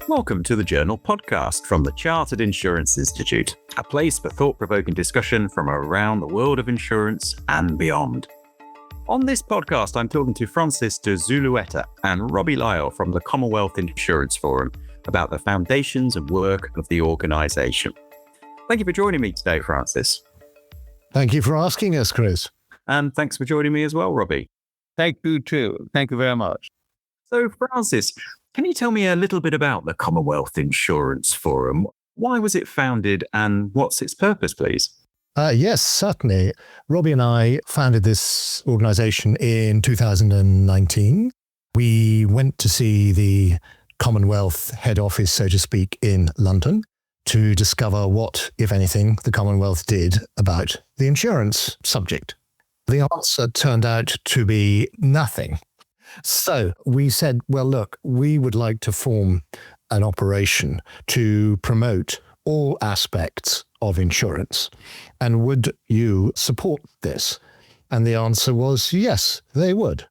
Welcome to the Journal podcast from the Chartered Insurance Institute, a place for thought-provoking discussion from around the world of insurance and beyond. On this podcast, I'm talking to Francis de Zulueta and Robbie Lyle from the Commonwealth Insurance Forum about the foundations and work of the organisation. Thank you for joining me today, Francis. Thank you for asking us, Chris. And thanks for joining me as well, Robbie. Thank you too. Thank you very much. So, Francis, can you tell me a little bit about the Commonwealth Insurance Forum? Why was it founded and what's its purpose, please? Yes, certainly. Robbie and I founded this organisation in 2019. We went to see the Commonwealth head office, so to speak, in London to discover what, if anything, the Commonwealth did about the insurance subject. The answer turned out to be nothing. So we said, well, look, we would like to form an operation to promote all aspects of insurance. And would you support this? And the answer was yes, they would.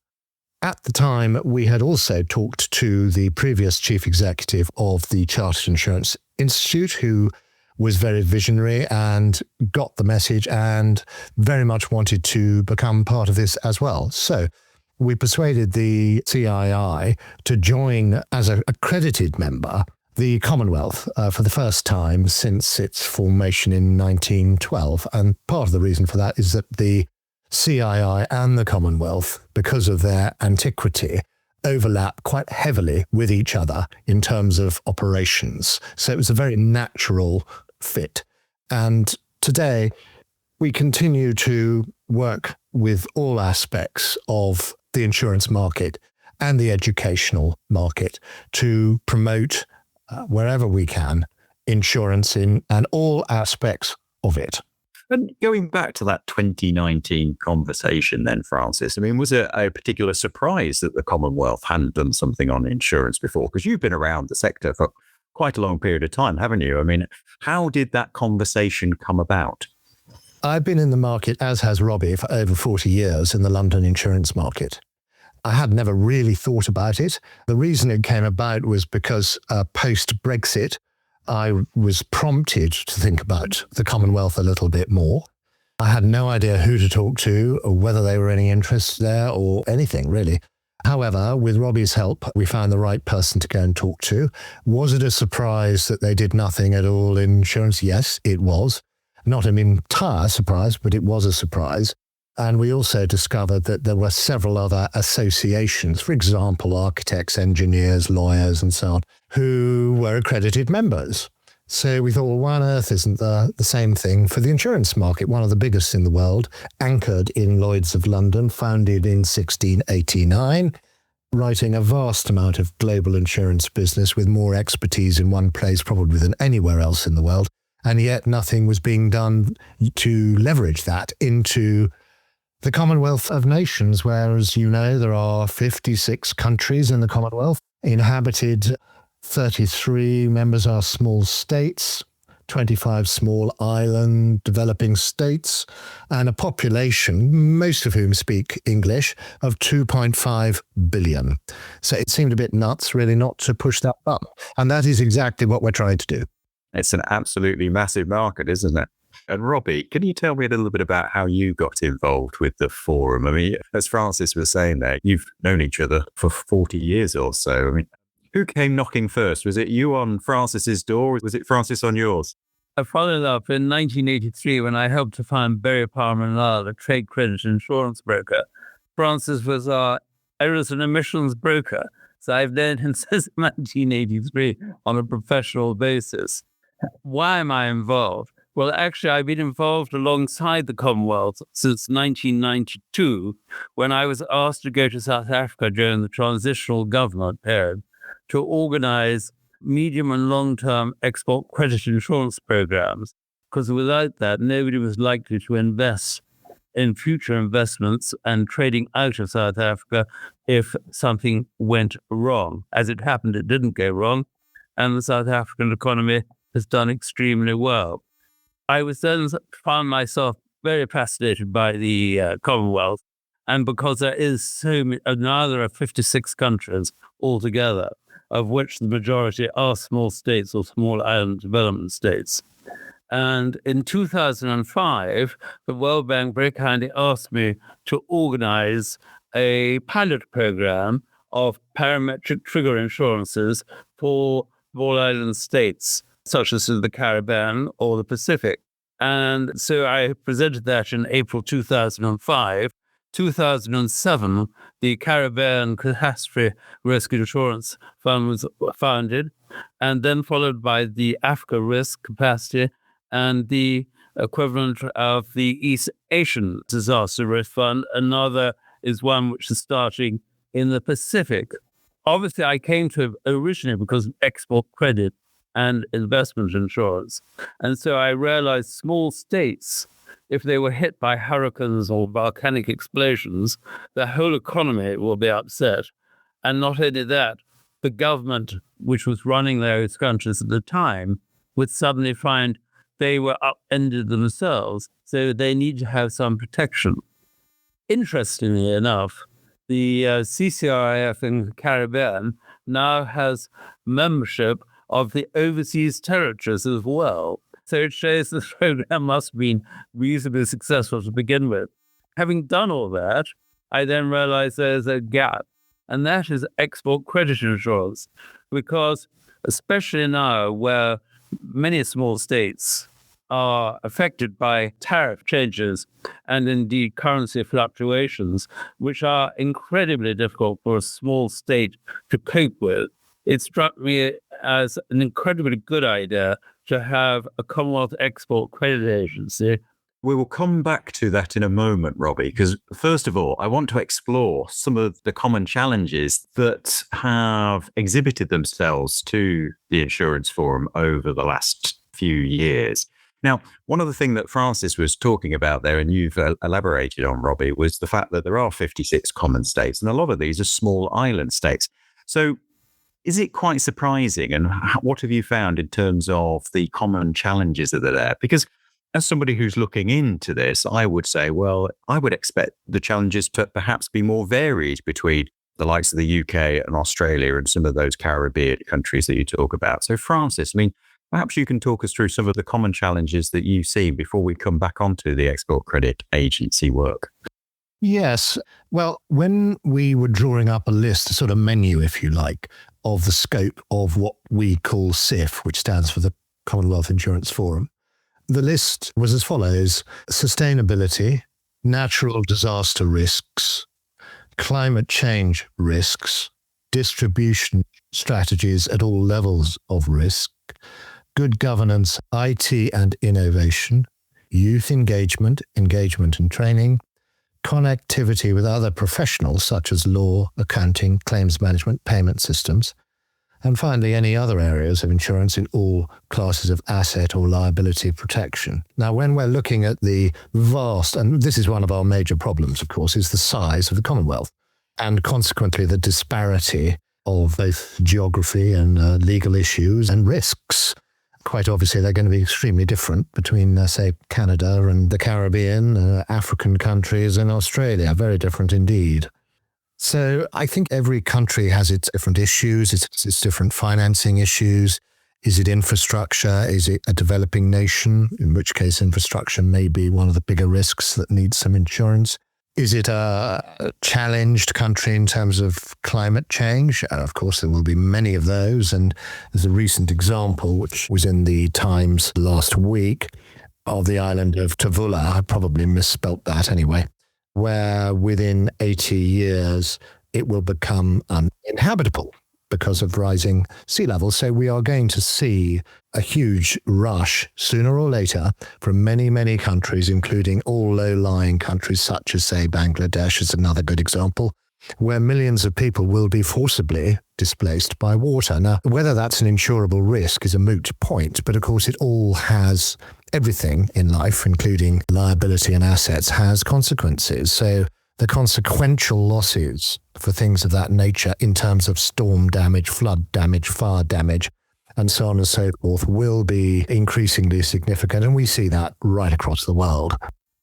At the time, we had also talked to the previous chief executive of the Chartered Insurance Institute, who was very visionary and got the message and very much wanted to become part of this as well. So we persuaded the CII to join as an accredited member the Commonwealth for the first time since its formation in 1912. And part of the reason for that is that the CII and the Commonwealth, because of their antiquity, overlap quite heavily with each other in terms of operations. So it was a very natural fit. And today we continue to work with all aspects of the insurance market and the educational market to promote wherever we can insurance in and all aspects of it. And going back to that 2019 conversation then, Francis, I mean, was it a particular surprise that the Commonwealth hadn't done something on insurance before? Because you've been around the sector for quite a long period of time, haven't you? I mean, how did that conversation come about? I've been in the market, as has Robbie, for over 40 years in the London insurance market. I had never really thought about it. The reason it came about was because post-Brexit, I was prompted to think about the Commonwealth a little bit more. I had no idea who to talk to or whether there were any interest there or anything, really. However, with Robbie's help, we found the right person to go and talk to. Was it a surprise that they did nothing at all in insurance? Yes, it was. Not an entire surprise, but it was a surprise. And we also discovered that there were several other associations, for example, architects, engineers, lawyers, and so on, who were accredited members. So we thought, well, why on earth isn't the same thing for the insurance market, one of the biggest in the world, anchored in Lloyd's of London, founded in 1689, writing a vast amount of global insurance business with more expertise in one place probably than anywhere else in the world. And yet nothing was being done to leverage that into the Commonwealth of Nations, where, as you know, there are 56 countries in the Commonwealth, inhabited 33 members are small states, 25 small island developing states, and a population, most of whom speak English, of 2.5 billion. So it seemed a bit nuts, really, not to push that button. And that is exactly what we're trying to do. It's an absolutely massive market, isn't it? And Robbie, can you tell me a little bit about how you got involved with the forum? I mean, as Francis was saying there, you've known each other for 40 years or so. I mean, who came knocking first? Was it you on Francis's door, or was it Francis on yours? I followed up in 1983 when I helped to found Berry Palmer and Lyle, a trade credit insurance broker. Francis was our errors and emissions broker. So I've known him since 1983 on a professional basis. Why am I involved? Well, actually, I've been involved alongside the Commonwealth since 1992, when I was asked to go to South Africa during the transitional government period to organize medium and long-term export credit insurance programs, because without that, nobody was likely to invest in future investments and trading out of South Africa if something went wrong. As it happened, it didn't go wrong, and the South African economy has done extremely well. I was then found myself very fascinated by the Commonwealth, and because there is so many, now there are 56 countries altogether, of which the majority are small states or small island development states. And in 2005, the World Bank very kindly asked me to organize a pilot program of parametric trigger insurances for small island states, such as the Caribbean or the Pacific. And so I presented that in April 2005. 2007, the Caribbean Catastrophe Risk Insurance Fund was founded, and then followed by the Africa Risk Capacity and the equivalent of the East Asian Disaster Risk Fund. Another is one which is starting in the Pacific. Obviously, I came to it originally because of export credit and investment insurance. And so I realized small states, if they were hit by hurricanes or volcanic explosions, the whole economy will be upset. And not only that, the government, which was running those countries at the time, would suddenly find they were upended themselves, so they need to have some protection. Interestingly enough, the CCRIF in the Caribbean now has membership of the overseas territories as well. So it shows the program must have been reasonably successful to begin with. Having done all that, I then realized there's a gap, and that is export credit insurance, because especially now where many small states are affected by tariff changes and indeed currency fluctuations, which are incredibly difficult for a small state to cope with, it struck me as an incredibly good idea to have a Commonwealth Export Credit Agency. We will come back to that in a moment, Robbie, because first of all, I want to explore some of the common challenges that have exhibited themselves to the Insurance Forum over the last few years. Now, one of the things that Francis was talking about there, and you've elaborated on, Robbie, was the fact that there are 56 common states, and a lot of these are small island states. So is it quite surprising? And what have you found in terms of the common challenges that are there? Because as somebody who's looking into this, I would say, well, I would expect the challenges to perhaps be more varied between the likes of the UK and Australia and some of those Caribbean countries that you talk about. So Francis, I mean, perhaps you can talk us through some of the common challenges that you've seen before we come back onto the Export Credit Agency work. Yes. Well, when we were drawing up a list, a sort of menu, if you like, of the scope of what we call CIF, which stands for the Commonwealth Insurance Forum, the list was as follows: sustainability, natural disaster risks, climate change risks, distribution strategies at all levels of risk, good governance, IT and innovation, youth engagement and training, connectivity with other professionals such as law, accounting, claims management, payment systems, and finally any other areas of insurance in all classes of asset or liability protection. Now, when we're looking at the vast, and this is one of our major problems, of course, is the size of the Commonwealth, and consequently the disparity of both geography and legal issues and risks. Quite obviously, they're going to be extremely different between, say, Canada and the Caribbean, African countries and Australia. Very different indeed. So I think every country has its different issues, its different financing issues. Is it infrastructure? Is it a developing nation? In which case infrastructure may be one of the bigger risks that needs some insurance. Is it a challenged country in terms of climate change? And of course, there will be many of those. And there's a recent example, which was in the Times last week, of the island of Tavula. I probably misspelt that anyway, where within 80 years, it will become uninhabitable because of rising sea levels. So we are going to see a huge rush sooner or later from many, many countries, including all low-lying countries such as, say, Bangladesh is another good example, where millions of people will be forcibly displaced by water. Now, whether that's an insurable risk is a moot point, but of course it all has, everything in life, including liability and assets, has consequences. So the consequential losses for things of that nature in terms of storm damage, flood damage, fire damage, and so on and so forth will be increasingly significant. And we see that right across the world.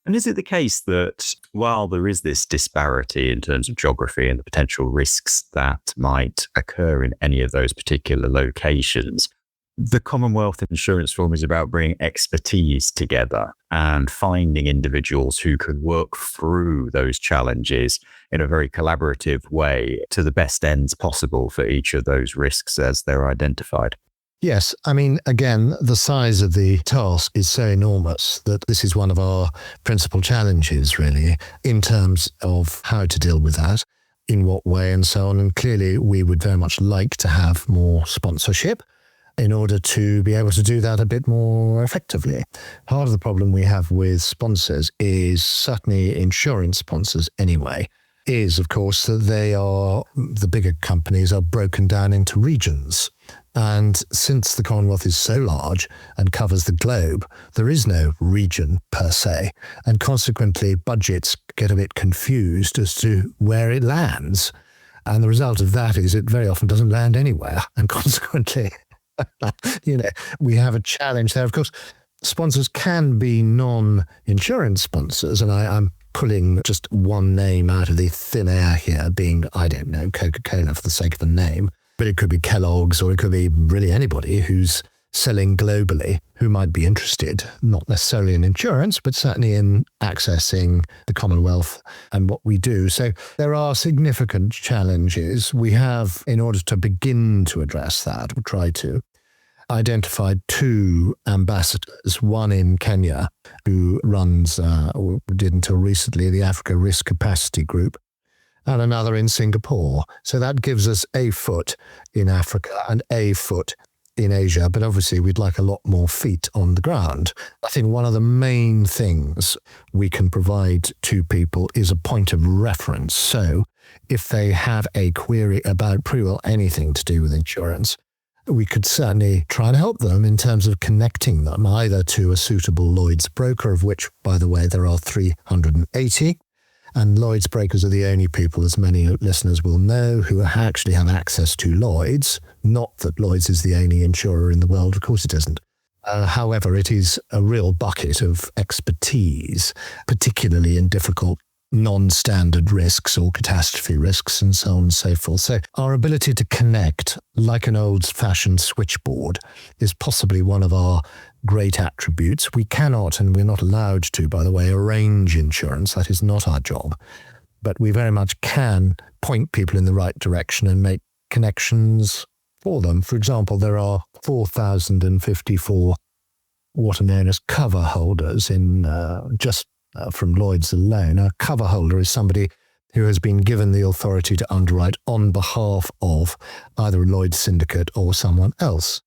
And is it the case that while there is this disparity in terms of geography and the potential risks that might occur in any of those particular locations, the Commonwealth Insurance Forum is about bringing expertise together and finding individuals who can work through those challenges in a very collaborative way to the best ends possible for each of those risks as they're identified? Yes. I mean, again, the size of the task is so enormous that this is one of our principal challenges, really, in terms of how to deal with that, in what way, and so on. And clearly, we would very much like to have more sponsorship in order to be able to do that a bit more effectively. Part of the problem we have with sponsors is, certainly insurance sponsors anyway, is, of course, that the bigger companies are broken down into regions. And since the Commonwealth is so large and covers the globe, there is no region per se. And consequently, budgets get a bit confused as to where it lands. And the result of that is it very often doesn't land anywhere. And consequently, we have a challenge there. Of course, sponsors can be non-insurance sponsors. And I'm pulling just one name out of the thin air here, being, I don't know, Coca-Cola for the sake of the name. But it could be Kellogg's, or it could be really anybody who's selling globally who might be interested, not necessarily in insurance, but certainly in accessing the Commonwealth and what we do. So there are significant challenges. We have, in order to begin to address that, or try to, identified 2 ambassadors, one in Kenya, who runs, or did until recently, the Africa Risk Capacity Group, and another in Singapore. So that gives us a foot in Africa and a foot in Asia. But obviously, we'd like a lot more feet on the ground. I think one of the main things we can provide to people is a point of reference. So if they have a query about pretty well anything to do with insurance, we could certainly try and help them in terms of connecting them either to a suitable Lloyd's broker, of which, by the way, there are 380. And Lloyd's brokers are the only people, as many listeners will know, who actually have access to Lloyd's. Not that Lloyd's is the only insurer in the world. Of course it isn't. However, it is a real bucket of expertise, particularly in difficult non-standard risks or catastrophe risks and so on and so forth. So our ability to connect, like an old-fashioned switchboard, is possibly one of our great attributes. We cannot, and we're not allowed to, by the way, arrange insurance. That is not our job. But we very much can point people in the right direction and make connections for them. For example, there are 4,054 what are known as cover holders in from Lloyd's alone. A cover holder is somebody who has been given the authority to underwrite on behalf of either a Lloyd's syndicate or someone else.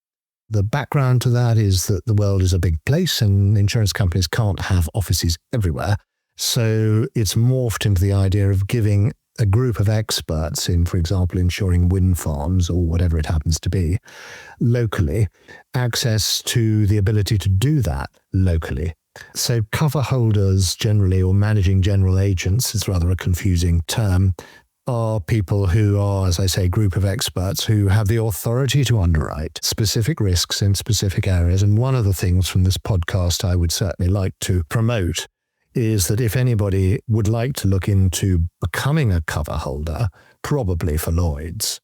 The background to that is that the world is a big place and insurance companies can't have offices everywhere. So it's morphed into the idea of giving a group of experts in, for example, insuring wind farms or whatever it happens to be, locally, access to the ability to do that locally. So cover holders generally, or managing general agents, is rather a confusing term, are people who are, as I say, a group of experts who have the authority to underwrite specific risks in specific areas. And one of the things from this podcast I would certainly like to promote is that if anybody would like to look into becoming a cover holder, probably for Lloyd's,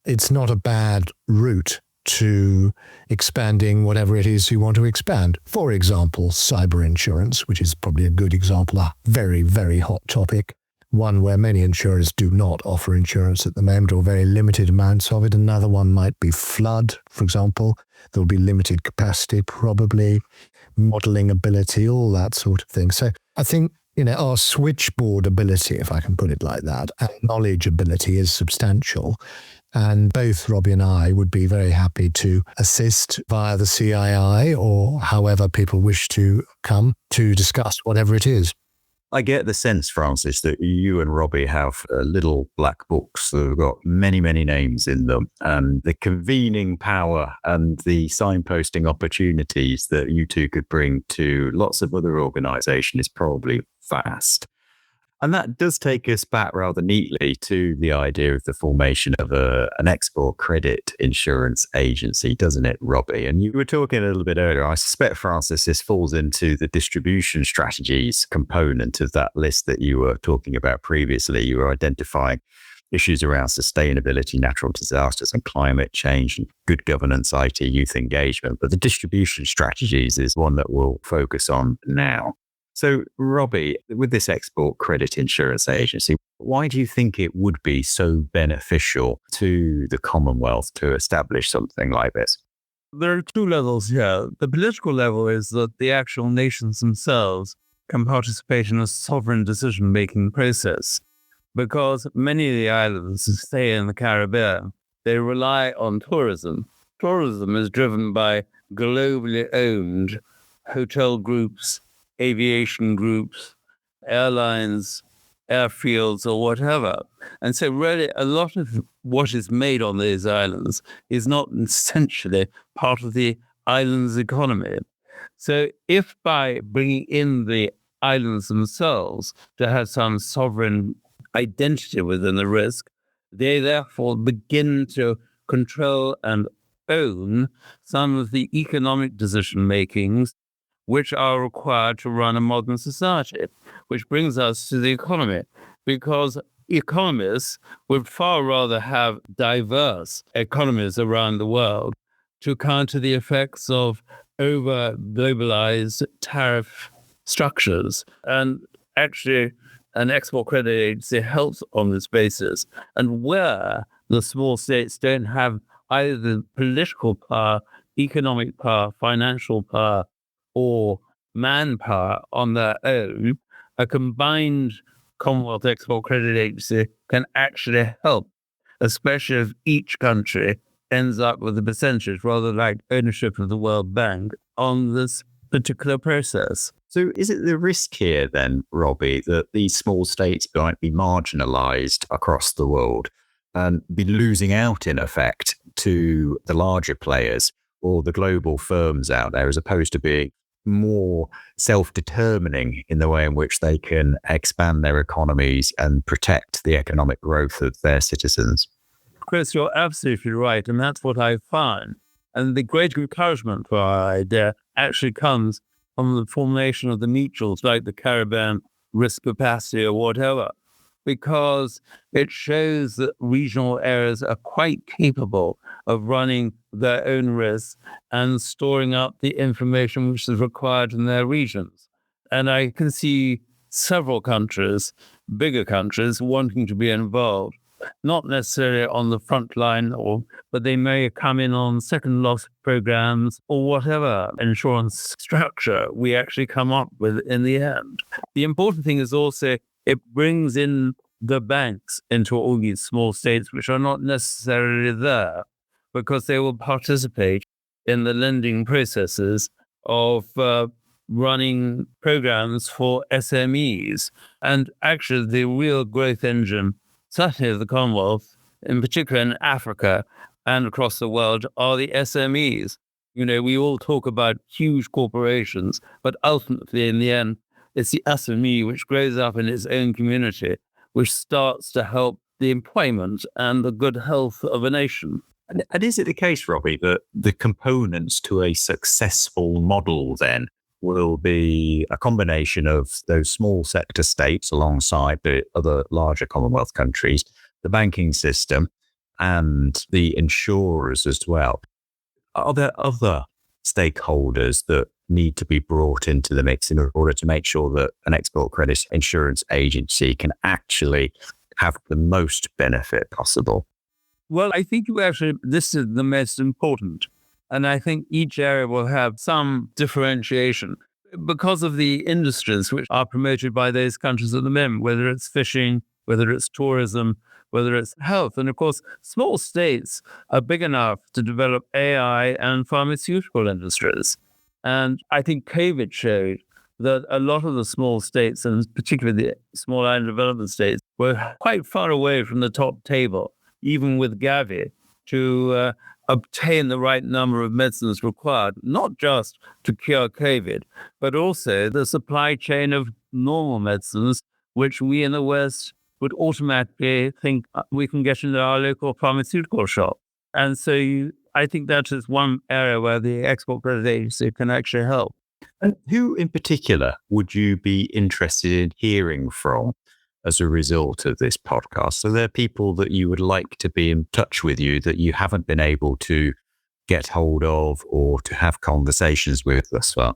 it's not a bad route to expanding whatever it is you want to expand. For example, cyber insurance, which is probably a good example, a very, very hot topic. One where many insurers do not offer insurance at the moment, or very limited amounts of it. Another one might be flood, for example. There'll be limited capacity, probably, modelling ability, all that sort of thing. So I think, our switchboard ability, if I can put it like that, and knowledge ability is substantial. And both Robbie and I would be very happy to assist via the CII or however people wish to come to discuss whatever it is. I get the sense, Francis, that you and Robbie have little black books that have got many, many names in them. And the convening power and the signposting opportunities that you two could bring to lots of other organisations is probably vast. And that does take us back rather neatly to the idea of the formation of an export credit insurance agency, doesn't it, Robbie? And you were talking a little bit earlier. I suspect, Francis, this falls into the distribution strategies component of that list that you were talking about previously. You were identifying issues around sustainability, natural disasters and climate change, and good governance, IT, youth engagement. But the distribution strategies is one that we'll focus on now. So, Robbie, with this export credit insurance agency, why do you think it would be so beneficial to the Commonwealth to establish something like this? There are two levels here. The political level is that the actual nations themselves can participate in a sovereign decision-making process, because many of the islands, say in the Caribbean, they rely on tourism. Tourism is driven by globally owned hotel groups, aviation groups, airlines, airfields, or whatever. And so really a lot of what is made on these islands is not essentially part of the island's economy. So if by bringing in the islands themselves to have some sovereign identity within the risk, they therefore begin to control and own some of the economic decision makings which are required to run a modern society, which brings us to the economy, because economists would far rather have diverse economies around the world to counter the effects of over-globalized tariff structures. And actually, an export credit agency helps on this basis. And where the small states don't have either the political power, economic power, financial power, or manpower on their own, a combined Commonwealth Export Credit Agency can actually help, especially if each country ends up with a percentage, rather like ownership of the World Bank, on this particular process. So is it the risk here then, Robbie, that these small states might be marginalised across the world and be losing out, in effect, to the larger players or the global firms out there, as opposed to being more self-determining in the way in which they can expand their economies and protect the economic growth of their citizens? Chris, you're absolutely right. And that's what I found. And the great encouragement for our idea actually comes from the formation of the mutuals, like the Caribbean risk capacity or whatever, because it shows that regional areas are quite capable of running their own risks and storing up the information which is required in their regions. And I can see several countries, bigger countries, wanting to be involved, not necessarily on the front line, but they may come in on second loss programs or whatever insurance structure we actually come up with in the end. The important thing is also it brings in the banks into all these small states, which are not necessarily there, because they will participate in the lending processes of running programs for SMEs. And actually, the real growth engine, certainly of the Commonwealth, in particular in Africa and across the world, are the SMEs. You know, we all talk about huge corporations, but ultimately, in the end, it's the SME which grows up in its own community, which starts to help the employment and the good health of a nation. And is it the case, Robbie, that the components to a successful model then will be a combination of those small sector states alongside the other larger Commonwealth countries, the banking system, and the insurers as well? Are there other stakeholders that need to be brought into the mix in order to make sure that an export credit insurance agency can actually have the most benefit possible? Well, I think this is the most important. And I think each area will have some differentiation because of the industries which are promoted by those countries at the moment, whether it's fishing, whether it's tourism, whether it's health. And of course, small states are big enough to develop AI and pharmaceutical industries. And I think COVID showed that a lot of the small states, and particularly the small island development states, were quite far away from the top table, even with Gavi, to obtain the right number of medicines required, not just to cure COVID, but also the supply chain of normal medicines which we in the West would automatically think we can get into our local pharmaceutical shop. And so I think that is one area where the Export Credit Agency can actually help. And who in particular would you be interested in hearing from as a result of this podcast? So there are people that you would like to be in touch with you that you haven't been able to get hold of or to have conversations with thus far?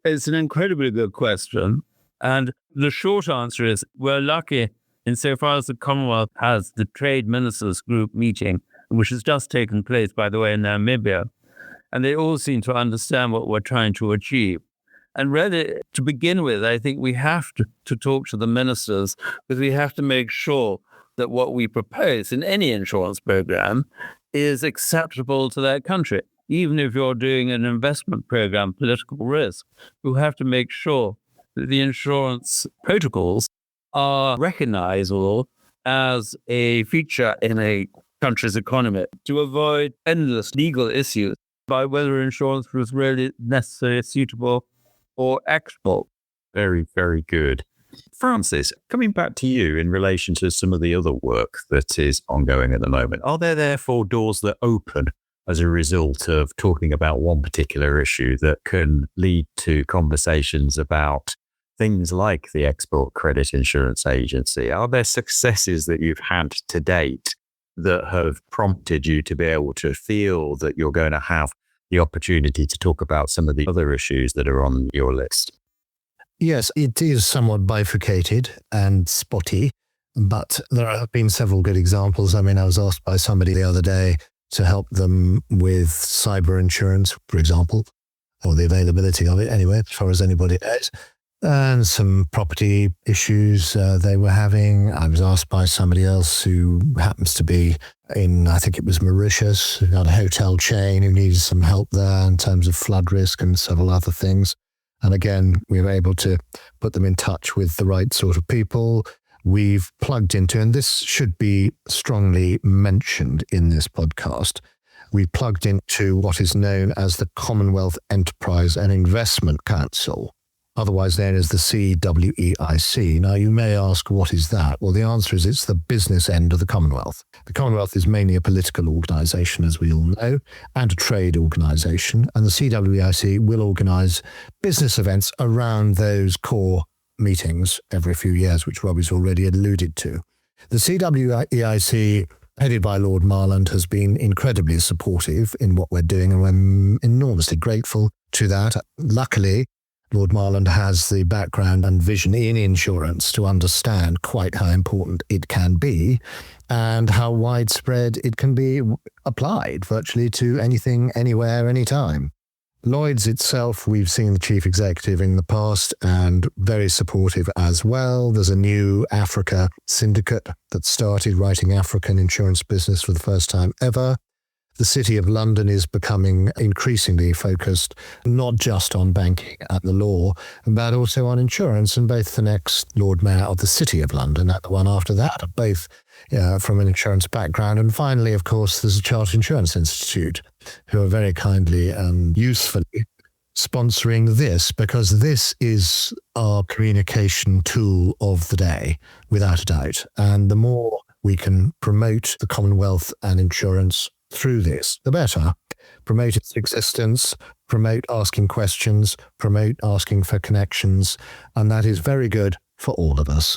It's an incredibly good question. And the short answer is we're lucky insofar as the Commonwealth has the Trade Ministers Group meeting, which has just taken place, by the way, in Namibia. And they all seem to understand what we're trying to achieve. And really, to begin with, I think we have to talk to the ministers, because we have to make sure that what we propose in any insurance program is acceptable to that country. Even if you're doing an investment program, political risk, you have to make sure that the insurance protocols are recognizable as a feature in a country's economy to avoid endless legal issues about whether insurance was really necessarily suitable or export. Very, very good. Francis, coming back to you in relation to some of the other work that is ongoing at the moment, are there therefore doors that open as a result of talking about one particular issue that can lead to conversations about things like the Export Credit Insurance Agency? Are there successes that you've had to date that have prompted you to be able to feel that you're going to have the opportunity to talk about some of the other issues that are on your list? Yes, it is somewhat bifurcated and spotty, but there have been several good examples. I mean, I was asked by somebody the other day to help them with cyber insurance, for example, or the availability of it anyway, as far as anybody knows, and some property issues they were having. I was asked by somebody else who happens to be in, I think it was Mauritius, who had a hotel chain who needed some help there in terms of flood risk and several other things. And again, we were able to put them in touch with the right sort of people. We've plugged into, and this should be strongly mentioned in this podcast, we plugged into what is known as the Commonwealth Enterprise and Investment Council, otherwise known as the CWEIC. Now, you may ask, what is that? Well, the answer is it's the business end of the Commonwealth. The Commonwealth is mainly a political organisation, as we all know, and a trade organisation, and the CWEIC will organise business events around those core meetings every few years, which Robbie's already alluded to. The CWEIC, headed by Lord Marland, has been incredibly supportive in what we're doing, and we're enormously grateful to that. Luckily, Lord Marland has the background and vision in insurance to understand quite how important it can be and how widespread it can be applied virtually to anything, anywhere, anytime. Lloyd's itself, we've seen the chief executive in the past and very supportive as well. There's a new Africa syndicate that started writing African insurance business for the first time ever. The City of London is becoming increasingly focused not just on banking and the law, but also on insurance, and both the next Lord Mayor of the City of London and the one after that are both from an insurance background. And finally, of course, there's a Chartered Insurance Institute who are very kindly and usefully sponsoring this, because this is our communication tool of the day, without a doubt. And the more we can promote the Commonwealth and insurance through this, the better. Promote its existence, promote asking questions, promote asking for connections, and that is very good for all of us.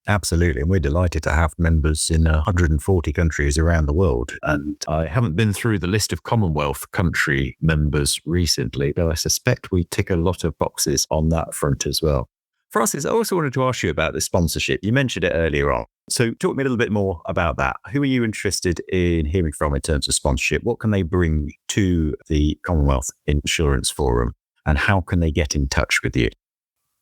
Absolutely. And we're delighted to have members in 140 countries around the world. And I haven't been through the list of Commonwealth country members recently, but I suspect we tick a lot of boxes on that front as well. Francis, I also wanted to ask you about the sponsorship. You mentioned it earlier on. So talk me a little bit more about that. Who are you interested in hearing from in terms of sponsorship? What can they bring to the Commonwealth Insurance Forum? And how can they get in touch with you?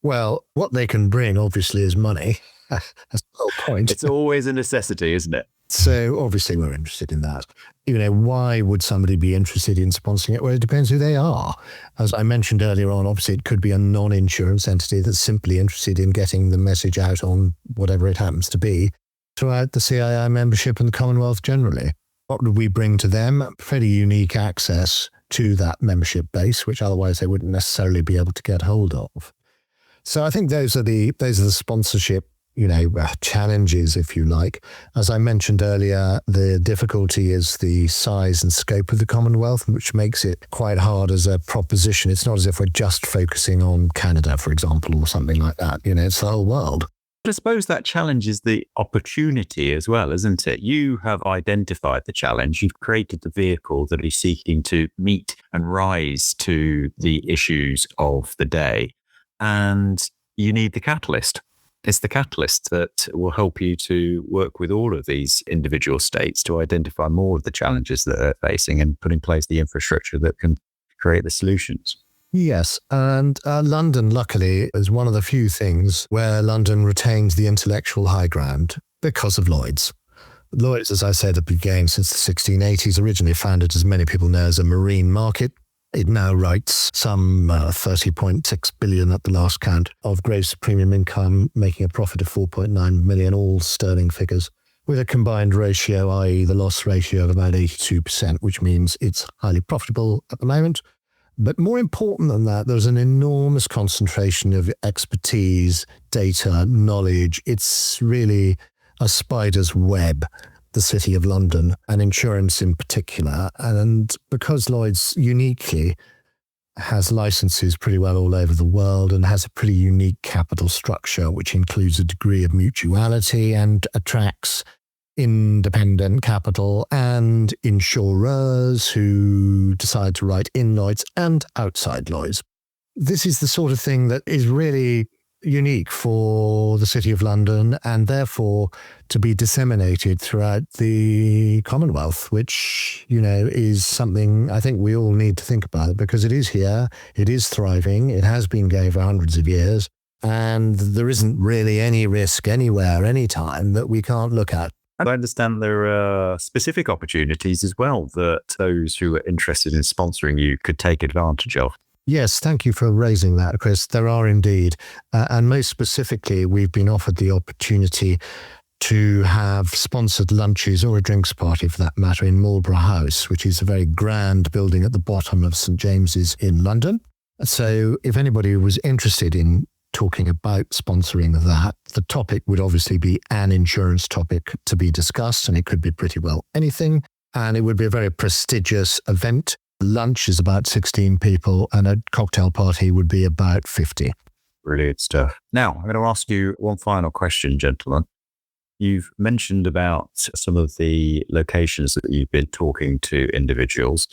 Well, what they can bring, obviously, is money. That's the whole point. It's always a necessity, isn't it? So obviously we're interested in that. Why would somebody be interested in sponsoring it? Well, it depends who they are. As I mentioned earlier on, obviously it could be a non-insurance entity that's simply interested in getting the message out on whatever it happens to be throughout the CII membership and the Commonwealth generally. What would we bring to them? Fairly unique access to that membership base, which otherwise they wouldn't necessarily be able to get hold of. So I think those are the sponsorship challenges, if you like. As I mentioned earlier, the difficulty is the size and scope of the Commonwealth, which makes it quite hard as a proposition. It's not as if we're just focusing on Canada, for example, or something like that. It's the whole world. But I suppose that challenge is the opportunity as well, isn't it? You have identified the challenge. You've created the vehicle that is seeking to meet and rise to the issues of the day. And you need the catalyst. It's the catalyst that will help you to work with all of these individual states to identify more of the challenges that they're facing and put in place the infrastructure that can create the solutions. Yes, and London, luckily, is one of the few things where London retains the intellectual high ground because of Lloyd's. Lloyd's, as I said, have been going since the 1680s, originally founded, as many people know, as a marine market. It now writes some 30.6 billion at the last count of gross premium income, making a profit of 4.9 million, all sterling figures, with a combined ratio, i.e. the loss ratio, of about 82%, which means it's highly profitable at the moment. But more important than that, there's an enormous concentration of expertise, data, knowledge. It's really a spider's web, the City of London, and insurance in particular. And because Lloyd's uniquely has licenses pretty well all over the world and has a pretty unique capital structure, which includes a degree of mutuality and attracts independent capital and insurers who decide to write in Lloyd's and outside Lloyd's. This is the sort of thing that is really unique for the City of London and therefore to be disseminated throughout the Commonwealth, which, is something I think we all need to think about because it is here, it is thriving, it has been going for hundreds of years, and there isn't really any risk anywhere, anytime that we can't look at. I understand there are specific opportunities as well that those who are interested in sponsoring you could take advantage of. Yes, thank you for raising that, Chris. There are indeed. And most specifically, we've been offered the opportunity to have sponsored lunches or a drinks party, for that matter, in Marlborough House, which is a very grand building at the bottom of St. James's in London. So if anybody was interested in talking about sponsoring that, the topic would obviously be an insurance topic to be discussed, and it could be pretty well anything. And it would be a very prestigious event. Lunch is about 16 people and a cocktail party would be about 50. Brilliant stuff. Now, I'm going to ask you one final question, gentlemen. You've mentioned about some of the locations that you've been talking to individuals.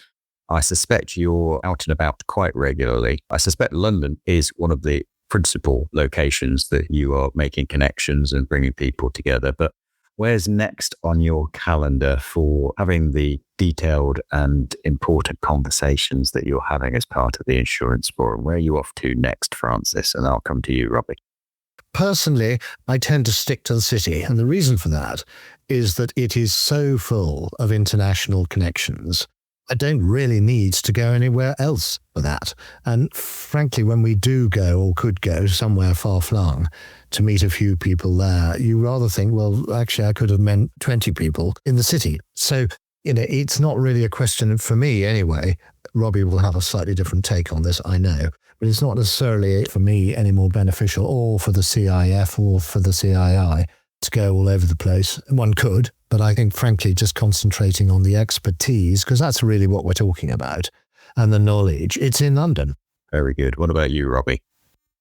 I suspect you're out and about quite regularly. I suspect London is one of the principal locations that you are making connections and bringing people together. But where's next on your calendar for having the detailed and important conversations that you're having as part of the Insurance Forum? Where are you off to next, Francis? And I'll come to you, Robbie. Personally, I tend to stick to the city. And the reason for that is that it is so full of international connections. I don't really need to go anywhere else for that. And frankly, when we do go or could go somewhere far-flung to meet a few people there, you rather think, well, actually, I could have met 20 people in the city. So, it's not really a question for me anyway. Robbie will have a slightly different take on this, I know. But it's not necessarily for me any more beneficial or for the CIF or for the CII to go all over the place. One could, but I think, frankly, just concentrating on the expertise, because that's really what we're talking about, and the knowledge, it's in London. Very good. What about you, Robbie?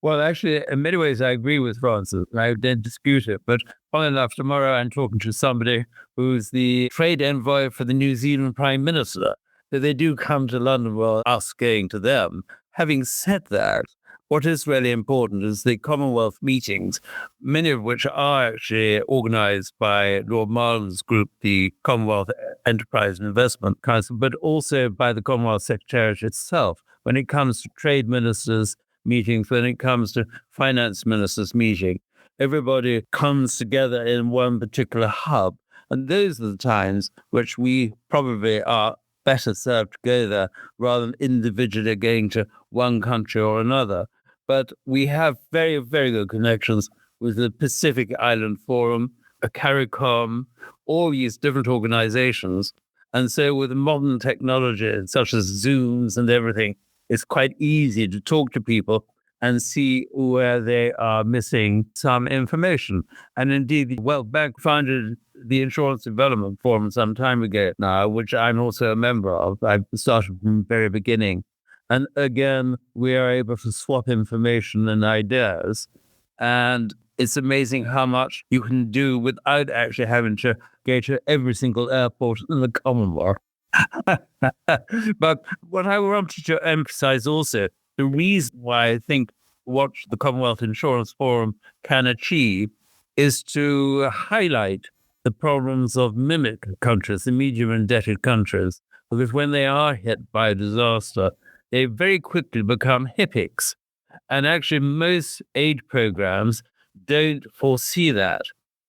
Well, actually, in many ways, I agree with Francis. I don't dispute it. But funnily enough, tomorrow I'm talking to somebody who's the trade envoy for the New Zealand Prime Minister. So they do come to London while us going to them. Having said that, what is really important is the Commonwealth meetings, many of which are actually organized by Lord Marland's group, the Commonwealth Enterprise and Investment Council, but also by the Commonwealth Secretariat itself. When it comes to trade ministers' meetings, when it comes to finance ministers' meeting, everybody comes together in one particular hub. And those are the times which we probably are better served to go there rather than individually going to one country or another. But we have very, very good connections with the Pacific Island Forum, CARICOM, all these different organizations. And so with modern technology, such as Zooms and everything, it's quite easy to talk to people and see where they are missing some information. And indeed, the World Bank founded the Insurance Development Forum some time ago now, which I'm also a member of. I started from the very beginning. And again, we are able to swap information and ideas. And it's amazing how much you can do without actually having to go to every single airport in the Commonwealth. But what I wanted to emphasize also, the reason why I think what the Commonwealth Insurance Forum can achieve is to highlight the problems of mimic countries, the medium indebted countries, because when they are hit by a disaster, they very quickly become HIPICs. And actually, most aid programs don't foresee that.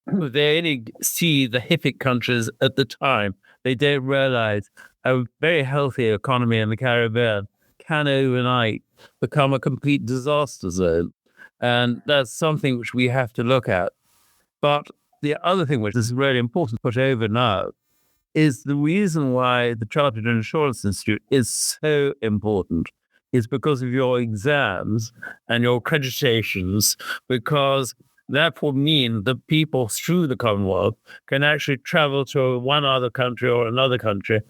They only see the HIPIC countries at the time. They don't realize a very healthy economy in the Caribbean can overnight become a complete disaster zone. And that's something which we have to look at. But the other thing which is really important to put over now is the reason why the Chartered Insurance Institute is so important is because of your exams and your accreditations, because that will mean that people through the Commonwealth can actually travel to one other country or another country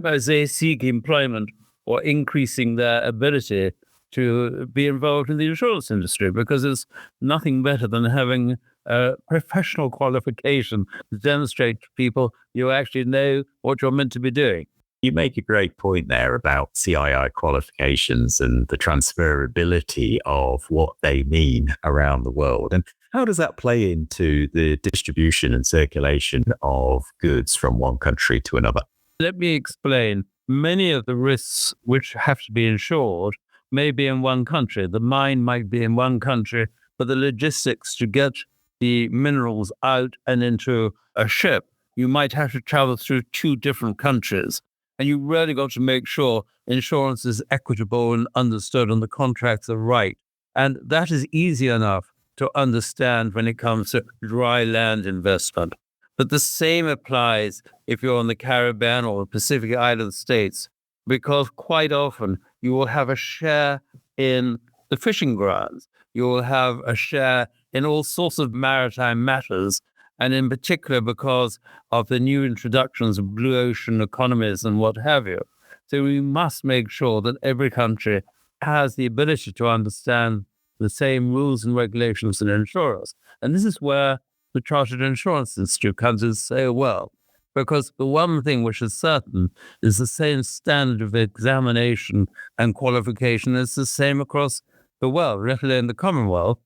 as they seek employment or increasing their ability to be involved in the insurance industry, because there's nothing better than having a professional qualification to demonstrate to people you actually know what you're meant to be doing. You make a great point there about CII qualifications and the transferability of what they mean around the world. And how does that play into the distribution and circulation of goods from one country to another? Let me explain. Many of the risks which have to be insured may be in one country. The mine might be in one country, but the logistics to get the minerals out and into a ship, you might have to travel through two different countries. And you really got to make sure insurance is equitable and understood and the contracts are right. And that is easy enough to understand when it comes to dry land investment. But the same applies if you're on the Caribbean or the Pacific Island states, because quite often you will have a share in the fishing grounds. You will have a share in all sorts of maritime matters, and in particular because of the new introductions of blue ocean economies and what have you. So we must make sure that every country has the ability to understand the same rules and regulations and insurers. And this is where the Chartered Insurance Institute comes in so well, because the one thing which is certain is the same standard of examination and qualification is the same across the world, let alone the Commonwealth.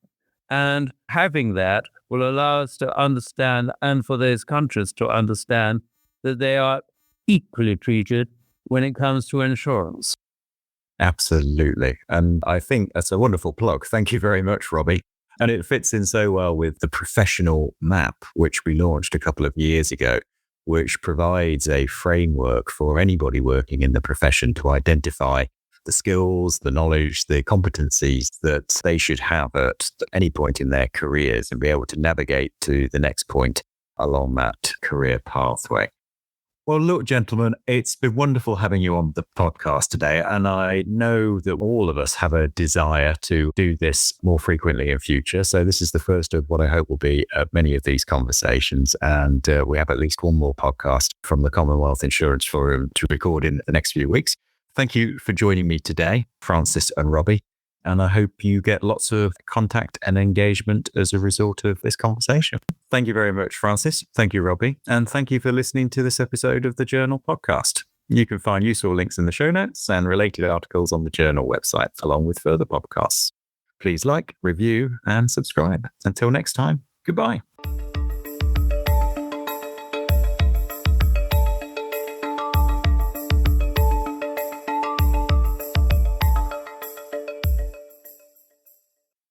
And having that will allow us to understand, and for those countries to understand, that they are equally treated when it comes to insurance. Absolutely. And I think that's a wonderful plug. Thank you very much, Robbie. And it fits in so well with the professional map, which we launched a couple of years ago, which provides a framework for anybody working in the profession to identify the skills, the knowledge, the competencies that they should have at any point in their careers and be able to navigate to the next point along that career pathway. Well, look, gentlemen, it's been wonderful having you on the podcast today. And I know that all of us have a desire to do this more frequently in future. So this is the first of what I hope will be many of these conversations. And we have at least one more podcast from the Commonwealth Insurance Forum to record in the next few weeks. Thank you for joining me today, Francis and Robbie. And I hope you get lots of contact and engagement as a result of this conversation. Thank you very much, Francis. Thank you, Robbie. And thank you for listening to this episode of the Journal podcast. You can find useful links in the show notes and related articles on the Journal website, along with further podcasts. Please like, review, and subscribe. Until next time, goodbye.